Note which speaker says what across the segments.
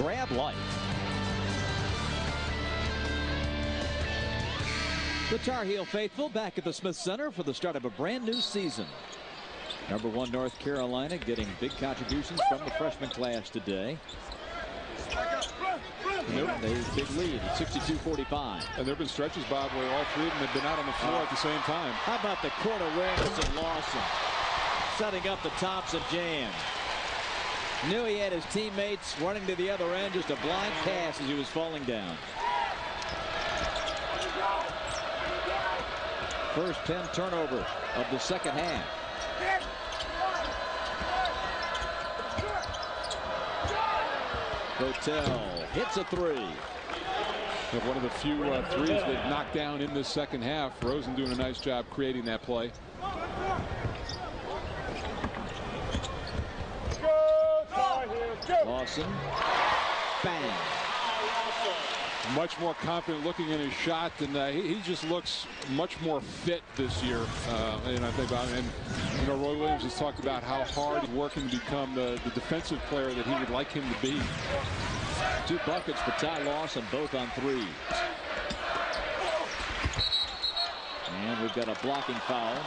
Speaker 1: grab life. The Tar Heel faithful back at the Smith Center for the start of a brand new season. Number 1 North Carolina getting big contributions from the freshman class today. And a big lead at 62-45.
Speaker 2: And there have been stretches, Bob, where all three of them have been out on the floor at the same time.
Speaker 1: How about the court awareness of Lawson? Setting up the Thompson jam. Knew he had his teammates running to the other end. Just a blind pass as he was falling down. First 10 turnover of the second half. Hotel hits a three.
Speaker 2: One of the few threes they've knocked down in this second half. Rosen doing a nice job creating that play.
Speaker 1: Lawson. Bang.
Speaker 2: Much more confident looking in his shot, and he just looks much more fit this year. And I think Roy Williams has talked about how hard he's working to become the defensive player that he would like him to be.
Speaker 1: 2 buckets for Ty Lawson, both on threes. And we've got a blocking foul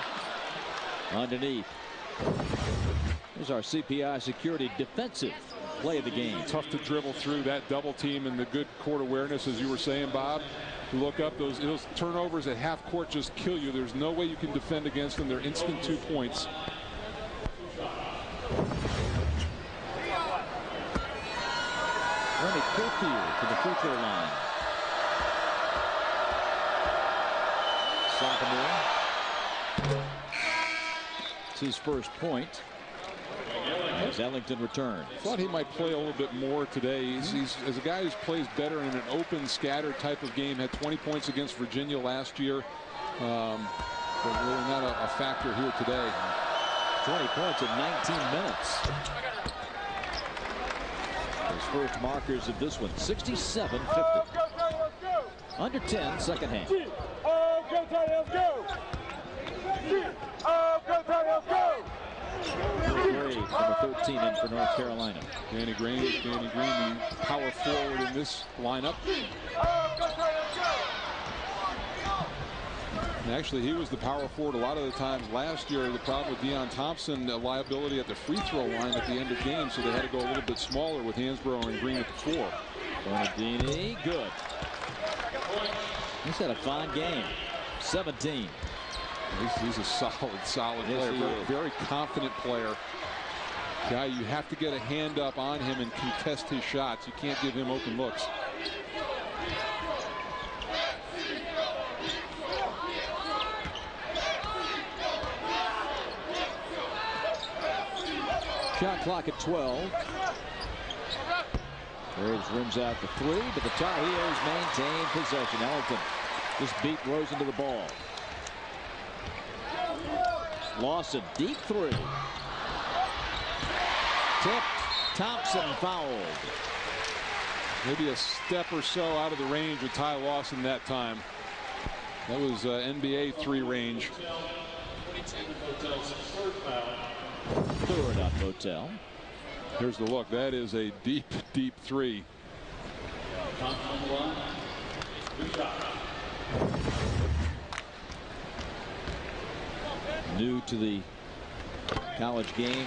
Speaker 1: underneath. There's our CPI security defensive play of the game.
Speaker 2: Tough to dribble through that double team and the good court awareness, as you were saying, Bob. You look up, those turnovers at half court just kill you. There's no way you can defend against them. They're instant 2 points.
Speaker 1: Remy Cofield to the free throw line. Sophomore. It's his first point. As Ellington returns.
Speaker 2: Thought he might play a little bit more today. He's as a guy who plays better in an open, scattered type of game. Had 20 points against Virginia last year, but really not a factor here today.
Speaker 1: 20 points in 19 minutes. His first markers of this one, 67-50. Under 10, second half. Number 13 in for North Carolina.
Speaker 2: Danny Green, the power forward in this lineup. And actually, he was the power forward a lot of the times last year. The problem with Deion Thompson, liability at the free throw line at the end of games, so they had to go a little bit smaller with Hansbrough and Green at the 4.
Speaker 1: Bernardini, good. He's had a fine game. 17.
Speaker 2: He's a solid player. Very confident player. Guy, you have to get a hand up on him and contest his shots. You can't give him open looks.
Speaker 1: Shot clock at 12. Graves rims out the 3, but the Tar Heels maintain possession. Ellington just beat Rosen to the ball. Lawson, deep 3. Tipped. Thompson fouled.
Speaker 2: Maybe a step or so out of the range with Ty Lawson that time. That was NBA 3 range.
Speaker 1: Third on Hotel.
Speaker 2: Here's the look. That is a deep 3.
Speaker 1: New to the college game,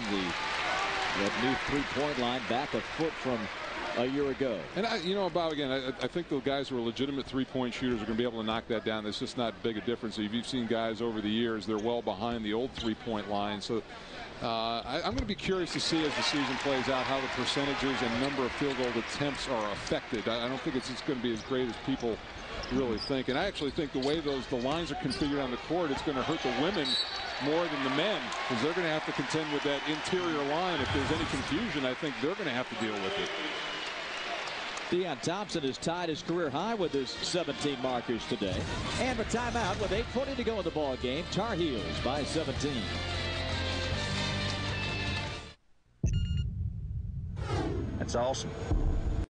Speaker 1: that new 3-point line back a foot from a year ago.
Speaker 2: And Bob, again, I think the guys who are legitimate 3-point shooters are going to be able to knock that down. It's just not big a difference. If you've seen guys over the years, they're well behind the old 3-point line. So I'm going to be curious to see as the season plays out how the percentages and number of field goal attempts are affected. I don't think it's going to be as great as people really think. And I actually think the way the lines are configured on the court, it's going to hurt the women more than the men, because they're going to have to contend with that interior line. If there's any confusion, I think they're going to have to deal with it.
Speaker 1: Deion Thompson has tied his career high with his 17 markers today. And a timeout with 8:40 to go in the ball game. Tar Heels by 17.
Speaker 3: That's awesome.